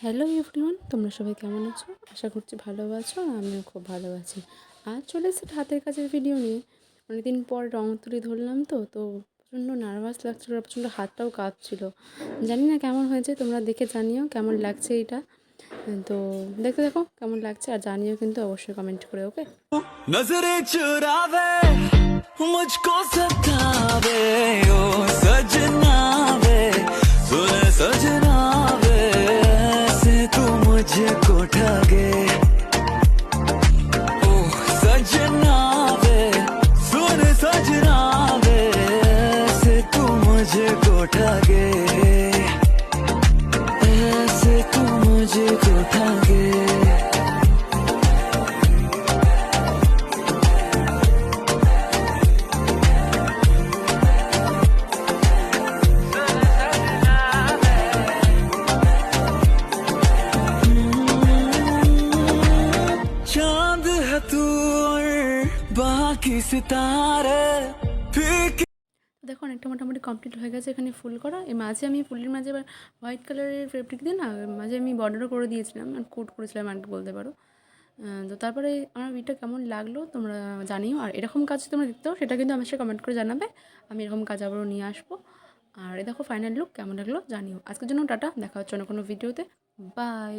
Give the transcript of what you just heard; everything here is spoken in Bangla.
হ্যালো এভরিওয়ান, তোমরা সবাই কেমন আছো? আশা করছি ভালো আছো। আমিও খুব ভালো আছি। আজ চলে এসেছি হাতের কাজের ভিডিও নিয়ে। অনেকদিন পর রং তুলি ধরলাম তো প্রচণ্ড নার্ভাস লাগছিলো, আর প্রচণ্ড হাতটাও কাঁপছিল। জানি না কেমন হয়েছে, তোমরা দেখে জানিও কেমন লাগছে এটা। তো দেখতে দেখো কেমন লাগছে, আর জানিও কিন্তু অবশ্যই কমেন্ট করে। ওকে, नजरे चुरावे मुझको सतावे ओ सजना वे सुन सजना वे ऐसे तू मुझको ठगे ओ सजना वे सुन सजना वे ऐसे तू मुझको ठगे ऐसे तू मुझको ठगे चांद है तू और बाकी सितारे फीके। দেখো অনেকটা মোটামুটি কমপ্লিট হয়ে গেছে এখানে ফুল করা। এই মাঝে আমি ফুলের মাঝে আবার হোয়াইট কালারের ফেব্রিক দিয়ে না মাঝে আমি বর্ডারও করে দিয়েছিলাম, আর কোট করেছিলাম আর কি বলতে পারো। তো তারপরে আমার ভিডিওটা কেমন লাগলো তোমরা জানিও, আর এরকম কাজ তোমরা দেখতে পাও সেটা কিন্তু আমার সাথে কমেন্ট করে জানাবে। আমি এরকম কাজ আবারও নিয়ে আসবো। আর এই দেখো ফাইনাল লুক কেমন লাগলো জানিও। আজকের জন্য টাটা, দেখা হচ্ছে অন্য কোনো ভিডিওতে। বাই।